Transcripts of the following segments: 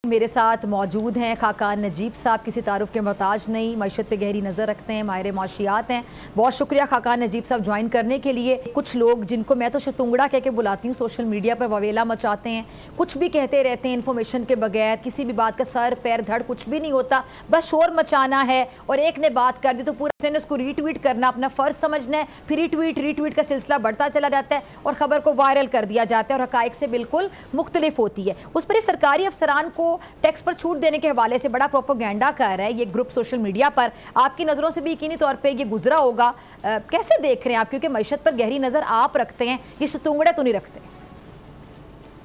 मेरे साथ मौजूद हैं खाकान नजीब साहब, किसी तारुफ के मोहताज नहीं, मैशत पे गहरी नज़र रखते हैं, माहिर माशियात हैं। बहुत शुक्रिया खाकान नजीब साहब ज्वाइन करने के लिए। कुछ लोग जिनको मैं तो शतुंगड़ा कह के बुलाती हूँ, सोशल मीडिया पर ववेला मचाते हैं, कुछ भी कहते रहते हैं इन्फॉर्मेशन के बगैर, किसी भी बात का सर पैर धड़ कुछ भी नहीं होता, बस शोर मचाना है और एक ने बात कर दी तो पूरा ने उसको रीट्वीट करना अपना फ़र्ज समझना है, फिर रीट्वीट का सिलसिला बढ़ता चला जाता है और ख़बर को वायरल कर दिया जाता है और हक़ाइक़ से बिल्कुल मुख्तलिफ होती है। उस पर सरकारी अफसरान को टैक्स पर छूट देने के हवाले से बड़ा प्रोपेगेंडा कर रहा है ये ग्रुप सोशल मीडिया पर। आपकी नज़रों से भी यकीनी तौर पे ये गुजरा होगा, कैसे देख रहे हैं आप, क्योंकि मैशत पर गहरी नज़र आप रखते हैं, ये शतुंगड़े तो नहीं रखते।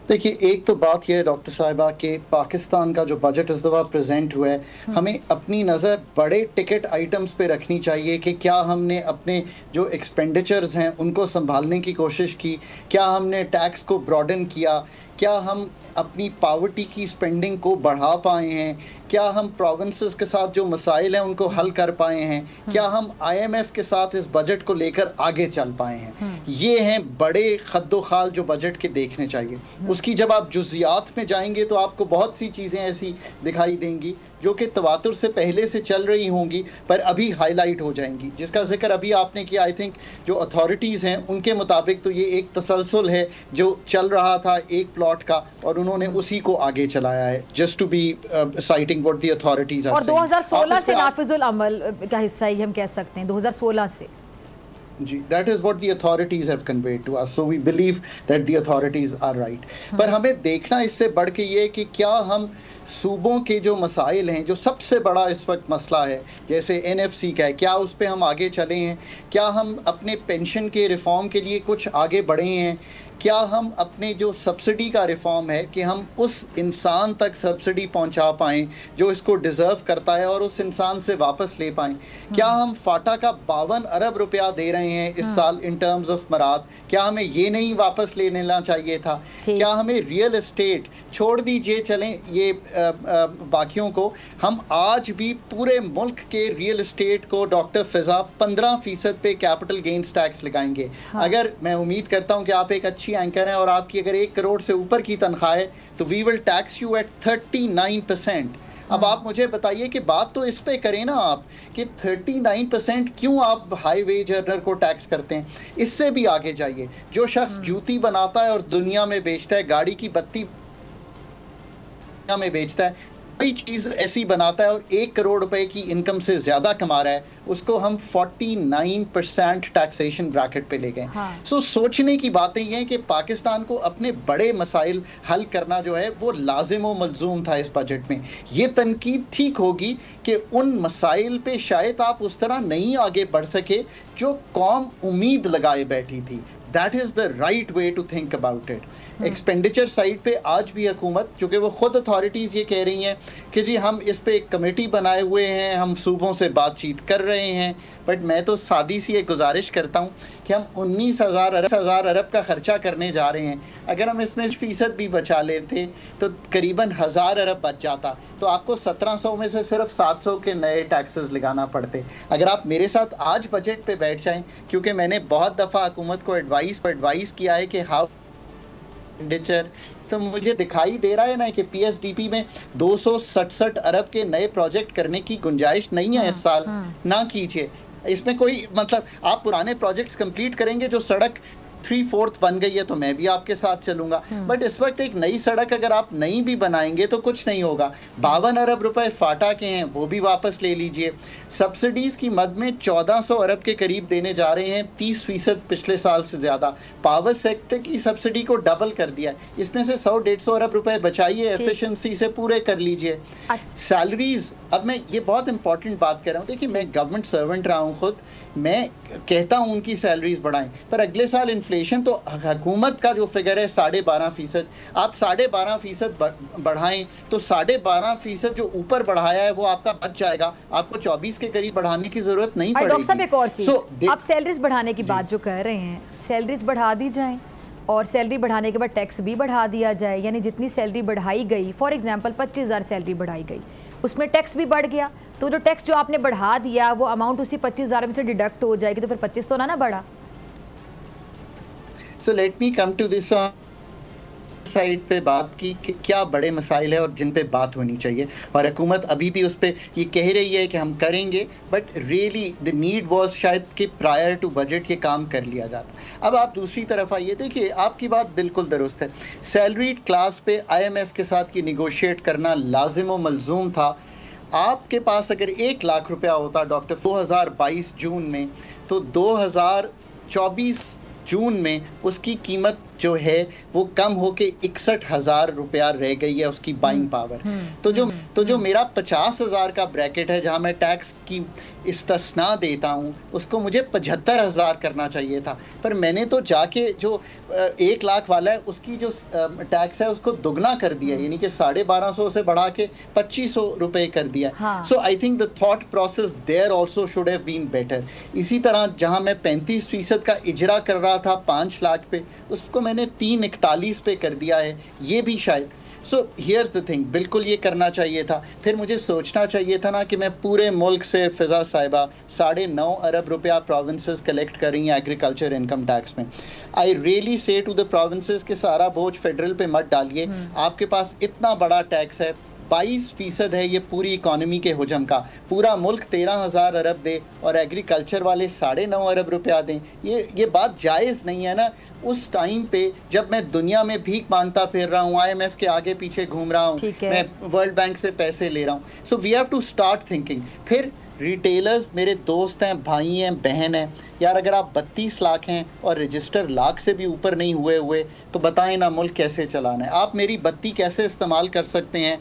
देखिए, एक तो बात यह है डॉक्टर साहिबा कि पाकिस्तान का जो बजट इस दफ़ा प्रेजेंट हुआ है, हमें अपनी नज़र बड़े टिकट आइटम्स पे रखनी चाहिए कि क्या हमने अपने जो एक्सपेंडिचर्स हैं उनको संभालने की कोशिश की, क्या हमने टैक्स को ब्रॉडन किया, क्या हम अपनी पावर्टी की स्पेंडिंग को बढ़ा पाए हैं, क्या हम प्रोविंसेस के साथ जो मसाइल हैं उनको हल कर पाए हैं, क्या हम IMF के साथ इस बजट को लेकर आगे चल पाए हैं। ये हैं बड़े खद्दोखाल जो बजट के देखने चाहिए। उसकी जब आप जुज़ियात में जाएंगे तो आपको बहुत सी चीज़ें ऐसी दिखाई देंगी जो कि तवातुर से पहले से चल रही होंगी पर अभी हाईलाइट हो जाएंगी, जिसका जिक्र अभी आपने किया। आई थिंक जो अथॉरिटीज़ हैं उनके मुताबिक तो ये एक तसलसल है जो चल रहा था एक प्लॉट का और उन्होंने उसी को आगे चलाया है, just to be citing what the authorities are saying. और 2016 से नाफिजुल अमल का हिस्सा ही हम कह सकते हैं, 2016 से जी, that is what the authorities have conveyed to us, so we believe that the authorities are right। पर हमें देखना इससे बढ़ के ये कि क्या हम सूबों के जो मसाइल हैं, जो सबसे बड़ा इस वक्त मसला है जैसे NFC का है, क्या उस पर हम आगे चले हैं, क्या हम अपने पेंशन के रिफॉर्म के लिए कुछ आगे बढ़े हैं, क्या हम अपने जो सब्सिडी का रिफॉर्म है कि हम उस इंसान तक सब्सिडी पहुंचा पाएँ जो इसको डिज़र्व करता है और उस इंसान से वापस ले पाएँ, क्या हम फाटा का 52 अरब रुपया दे रहे हैं इस साल इन टर्म्स ऑफ मराद, क्या हमें ये नहीं वापस ले लेना चाहिए था, क्या हमें रियल एस्टेट छोड़ दीजिए, चलें ये बाकियों को, हम आज भी पूरे मुल्क के रियल एस्टेट को डॉक्टर फिजा 15% पे कैपिटल गेन्स टैक्स लगाएंगे। अगर मैं उम्मीद करता हूं कि आप एक अच्छी एंकर हैं और आपकी अगर 1 करोड़ से ऊपर की तनख्वाह है तो we will tax you at 39%। अब आप मुझे बताइए कि बात तो इस पे करें ना आप कि 39% क्यों आप हाई वेज अर्नर को टैक्स करते हैं। इससे भी आगे जाइए, जो शख्स जूती बनाता है और दुनिया में बेचता है, गाड़ी की बत्ती में बेचता है, कोई चीज़ ऐसी बनाता है और 1 करोड़ रुपए की इनकम से ज़्यादा कमा रहा है, उसको हम 49% टैक्सेशन ब्रैकेट पे ले गए। सो सोचने की बातें ये हैं कि पाकिस्तान को अपने बड़े मसाइल हल करना जो है वो लाजिम व मलजूम था इस बजट में। ये तनकीद ठीक होगी कि उन मसाइल पे शायद आप उस तरह नहीं आगे बढ़ सके जो कौम उम्मीद लगाए बैठी थी। That is the right way to think about it। Expenditure side पे आज भी हुकूमत, चूँकि वो खुद अथॉरिटीज़ ये कह रही हैं कि जी हम इस पे एक कमेटी बनाए हुए हैं, हम सूबों से बातचीत कर रहे हैं, बट मैं तो सादी सी एक गुजारिश करता हूँ कि हम 19,000 अरब का ख़र्चा करने जा रहे हैं। अगर हम इसमें फ़ीसद भी बचा लेते तो करीबन 1000 अरब बच जाता, तो आपको 1700 में से सिर्फ 700 के नए टैक्सेस लगाना पड़ते। अगर आप मेरे साथ आज बजट पे बैठ जाएं, क्योंकि मैंने बहुत दफ़ा हुकूमत को एडवाइस किया है कि हाउ एक्सपेंडिचर, तो मुझे दिखाई दे रहा है ना कि PSDP में 267 अरब के नए प्रोजेक्ट करने की गुंजाइश नहीं है इस साल। ना कीजिए, इसमें कोई मतलब आप पुराने प्रोजेक्ट्स कंप्लीट करेंगे, जो सड़क 3/4 बन गई है तो मैं भी आपके साथ चलूंगा, बट इस वक्त एक नई सड़क अगर आप नई भी बनाएंगे तो कुछ नहीं होगा। 52 अरब रुपए फाटा के हैं, वो भी वापस ले लीजिए। सब्सिडीज़ की मद में 1400 अरब के करीब देने जा रहे हैं, 30% पिछले साल से ज़्यादा। पावर सेक्टर की सब्सिडी को डबल कर दिया, इसमें से 100-150 अरब रुपए बचाइए, एफिशिएंसी से पूरे कर लीजिए। सैलरीज, अब मैं ये बहुत इंपॉर्टेंट बात कर रहा हूँ, देखिए मैं गवर्नमेंट सर्वेंट रहा हूँ खुद, मैं कहता हूँ उनकी सैलरीज बढ़ाएं, पर अगले साल इन्फ्लेशन तो हुकूमत का जो फिगर है 12.5%, आप 12.5% बढ़ाएं तो 12.5% जो ऊपर बढ़ाया है वो आपका बच जाएगा, आपको 24 के करीब बढ़ाने की जरूरत नहीं पड़ेगी। डॉक्टर साहब एक और चीज़, आप सैलरीज बढ़ाने की बात जो कर रहे हैं, सैलरीज बढ़ा दी जाएं और सैलरी बढ़ाने के बाद टैक्स भी बढ़ा दिया जाए, यानी जितनी सैलरी बढ़ाई गई, फॉर एग्जांपल 25,000 सैलरी बढ़ाई गई, उसमें टैक्स भी बढ़ गया, तो जो टैक्स जो आपने बढ़ा दिया वो अमाउंट उसी 25,000 में से डिडक्ट हो जाएगी, तो फिर 2500 ना बढ़ा। So let me come to this side पे बात की कि क्या बड़े मसाइल है और जिन पे बात होनी चाहिए, और हुकूमत अभी भी उस पर ये कह रही है कि हम करेंगे, but really the need was शायद कि प्रायर टू बजट ये काम कर लिया जाता। अब आप दूसरी तरफ आइए, देखिए आपकी बात बिल्कुल दुरुस्त है, सैलरीड क्लास पे IMF के साथ ये निगोशिएट करना लाजिम व मलजूम था। आपके पास अगर 1 लाख रुपया होता डॉक्टर 2022 जून में, तो 2024 जून में उसकी कीमत जो है वो कम होके 61,000 रुपया रह गई है उसकी बाइंग पावर। तो जो मेरा 50,000 का ब्रैकेट है जहां मैं टैक्स की इस्तिस्ना देता हूं, उसको मुझे 75,000 करना चाहिए था, पर मैंने तो जाके जो 1 लाख वाला है उसकी जो टैक्स है उसको दुगना कर दिया, यानी कि 1250 से बढ़ा के 2500 रुपए कर दिया। So I think the thought process there also should have been better. इसी तरह जहां मैं 35% का इजरा कर रहा था 5 लाख पे, उसको मैंने 341 पे कर दिया है, ये भी शायद। सो हियर्स द थिंग, बिल्कुल ये करना चाहिए था। फिर मुझे सोचना चाहिए था ना कि मैं पूरे मुल्क से, फिजा साहिबा 9.5 अरब रुपया प्रोविंसेस कलेक्ट कर रही हैं एग्रीकल्चर इनकम टैक्स में। I really say to the provinces के सारा बोझ फेडरल पे मत डालिए, आपके पास इतना बड़ा टैक्स है, 22% है ये पूरी इकोनॉमी के हुजम का, पूरा मुल्क 13,000 अरब दे और एग्रीकल्चर वाले 9.5 अरब रुपया दें, ये बात जायज़ नहीं है ना। उस टाइम पे जब मैं दुनिया में भीख मांगता फिर रहा हूँ, IMF के आगे पीछे घूम रहा हूँ, मैं वर्ल्ड बैंक से पैसे ले रहा हूँ। So we have to start thinking. फिर रिटेलर्स मेरे दोस्त हैं, भाई हैं, बहन हैं, यार अगर आप 32 लाख हैं और रजिस्टर लाख से भी ऊपर नहीं हुए तो बताएं ना मुल्क कैसे चलाना है। आप मेरी बत्ती कैसे इस्तेमाल कर सकते हैं,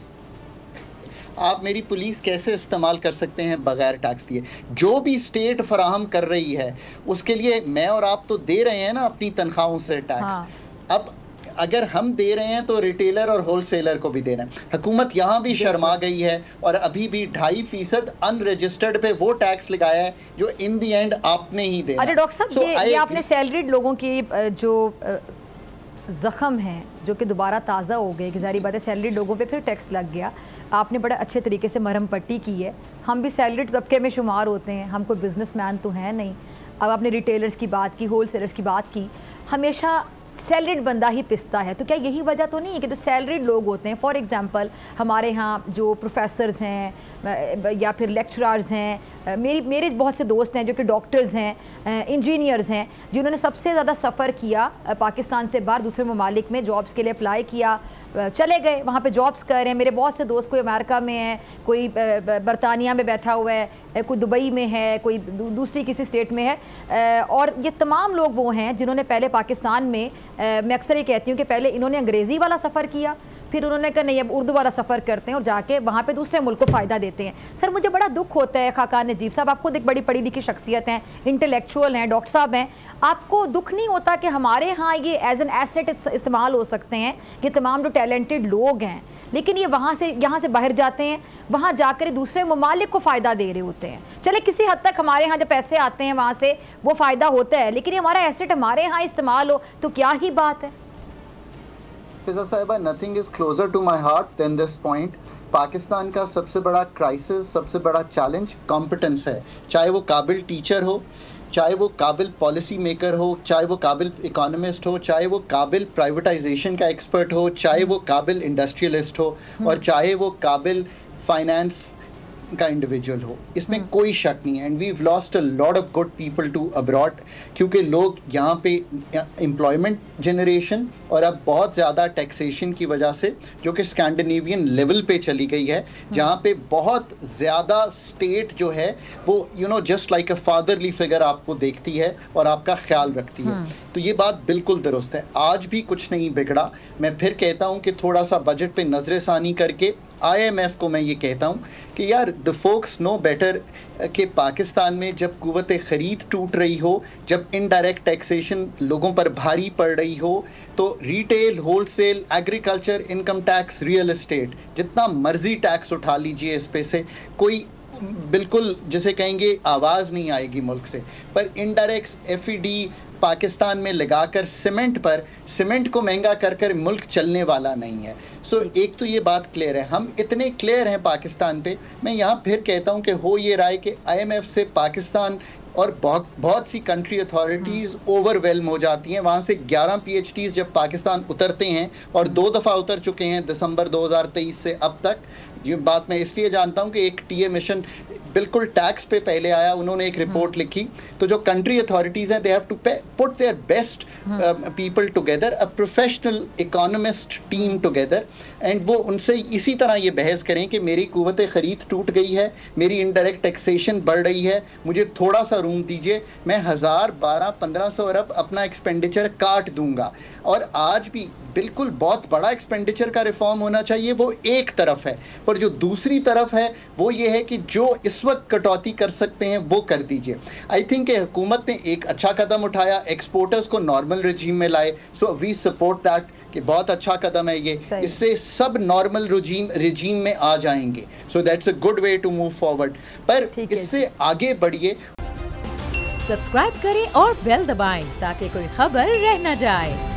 आप मेरी पुलिस कैसे इस्तेमाल कर सकते हैं बगैर टैक्स दिए। जो भी स्टेट फराहम कर रही है उसके लिए मैं और आप तो दे रहे हैं ना अपनी तनख्वाहों से टैक्स। अब अगर हम दे रहे हैं तो रिटेलर और होलसेलर को भी देना है। हुकूमत यहाँ भी शर्मा गई है और अभी भी 2.5% अनरजिस्टर्ड पे वो टैक्स लगाया है जो इन दी एंड आपने ही देना। अरे डॉक्टर साहब, ये आपने सैलरीड लोगों की जो ज़ख़म हैं जो कि दोबारा ताज़ा हो गए, कि ज़ाहिर बात है सैलरीड लोगों पे फिर टैक्स लग गया, आपने बड़े अच्छे तरीके से मरहम पट्टी की है। हम भी सैलरीड तबके में शुमार होते हैं, हम कोई बिजनेसमैन तो हैं नहीं। अब आपने रिटेलर्स की बात की, होल सेलर्स की बात की, हमेशा सैलरीड बंदा ही पिसता है, तो क्या यही वजह तो नहीं है कि जो सैलरीड लोग होते हैं, फॉर एग्जांपल हमारे यहाँ जो प्रोफेसर्स हैं या फिर लेक्चरर्स हैं, मेरे बहुत से दोस्त हैं जो कि डॉक्टर्स हैं, इंजीनियर्स हैं, जिन्होंने सबसे ज़्यादा सफ़र किया पाकिस्तान से बाहर दूसरे ममालिक में जॉब्स के लिए अप्लाई किया, चले गए वहाँ पे जॉब्स कर रहे हैं। मेरे बहुत से दोस्त कोई अमेरिका में है, कोई बरतानिया में बैठा हुआ है, कोई दुबई में है, कोई दूसरी किसी स्टेट में है, और ये तमाम लोग वो हैं जिन्होंने पहले पाकिस्तान में, मैं अक्सर ये कहती हूँ कि पहले इन्होंने अंग्रेज़ी वाला सफ़र किया, फिर उन्होंने कहा नहीं अब उर्दू वाला सफ़र करते हैं और जाके वहाँ पे दूसरे मुल्क को फ़ायदा देते हैं। सर मुझे बड़ा दुख होता है, खाकान नजीब साहब आप खुद एक बड़ी पढ़ी लिखी शख्सियत हैं, इंटेलेक्चुअल हैं, डॉक्टर साहब हैं, आपको दुख नहीं होता कि हमारे यहाँ ये एज एन एसेट इस्तेमाल हो सकते हैं, ये तमाम जो टैलेंटेड लोग हैं, लेकिन ये यहाँ से बाहर जाते हैं, वहाँ जाकर दूसरे ममालिक को फ़ायदा दे रहे होते हैं। चले किसी हद तक हमारे यहाँ जो पैसे आते हैं वहाँ से वो फ़ायदा होता है, लेकिन ये हमारा एसेट हमारे यहाँ इस्तेमाल हो तो क्या ही बात है। फिजा साहिबा, nothing is closer to my heart than this point. Pakistan का सबसे बड़ा क्राइसिस, सबसे बड़ा चैलेंज कॉम्पिटेंस है, चाहे वो काबिल टीचर हो, चाहे वो काबिल पॉलिसी मेकर हो, चाहे वो काबिल इकोनॉमिस्ट हो, चाहे वो काबिल प्राइवेटाइजेशन का एक्सपर्ट हो, चाहे वो काबिल इंडस्ट्रियलिस्ट हो, और चाहे वो काबिल फाइनेंस का इंडिविजुअल हो, इसमें कोई शक नहीं है। And we have lost a lot of good people to abroad, क्योंकि लोग यहाँ पे एम्प्लॉयमेंट जनरेशन और अब बहुत ज़्यादा टैक्सेशन की वजह से, जो कि स्कैंडिनेवियन लेवल पे चली गई है, जहाँ पे बहुत ज़्यादा स्टेट जो है वो जस्ट लाइक अ फादरली फिगर आपको देखती है और आपका ख्याल रखती है। तो ये बात बिल्कुल दुरुस्त है, आज भी कुछ नहीं बिगड़ा। मैं फिर कहता हूँ कि थोड़ा सा बजट पे नजरसानी करके IMF को मैं ये कहता हूँ कि यार द फोक्स नो बेटर कि पाकिस्तान में जब कुव्वत ख़रीद टूट रही हो, जब इनडायरेक्ट टैक्सेशन लोगों पर भारी पड़ रही हो, तो retail, wholesale, agriculture, income tax, real estate, जितना मर्जी टैक्स उठा लीजिए इस पे से, कोई बिल्कुल जिसे कहेंगे आवाज़ नहीं आएगी मुल्क से। पर इनडायरेक्ट FED पाकिस्तान में लगाकर सीमेंट को महंगा कर मुल्क चलने वाला नहीं है। सो एक तो ये बात क्लियर है, हम इतने क्लियर हैं पाकिस्तान पे। मैं यहाँ फिर कहता हूँ कि हो ये रहा है कि IMF से पाकिस्तान और बहुत सी कंट्री अथॉरिटीज़ ओवरवेल्म हो जाती हैं। वहाँ से 11 PhDs जब पाकिस्तान उतरते हैं, और 2 दफ़ा उतर चुके हैं दिसंबर 2023 से अब तक। ये बात मैं इसलिए जानता हूँ कि एक TA मिशन बिल्कुल टैक्स पे पहले आया, उन्होंने एक रिपोर्ट लिखी। तो जो कंट्री अथॉरिटीज़ हैं, they have to put their best people together, a professional economist team together, and वो उनसे इसी तरह ये बहस करें कि मेरी कुव्वत ख़रीद टूट गई है, मेरी इनडायरेक्ट टैक्सेशन बढ़ रही है, मुझे थोड़ा सा रूम दीजिए, मैं 1000, 12, 1500 अरब अपना एक्सपेंडिचर काट दूंगा। और आज भी बिल्कुल बहुत बड़ा एक्सपेंडिचर का रिफॉर्म होना चाहिए, वो एक तरफ है, पर जो दूसरी तरफ है वो ये है कि जो इस वक्त कटौती कर सकते हैं वो कर दीजिए। आई थिंक हुकूमत ने एक अच्छा कदम उठाया, एक्सपोर्टर्स को नॉर्मल रजीम में लाए, सो वी सपोर्ट दैट, कि बहुत अच्छा कदम है ये, इससे सब नॉर्मल रजीम में आ जाएंगे। So that's a good way to move forward, पर इससे आगे बढ़िए। सब्सक्राइब करें और बेल दबाएं ताकि कोई खबर रह न जाए।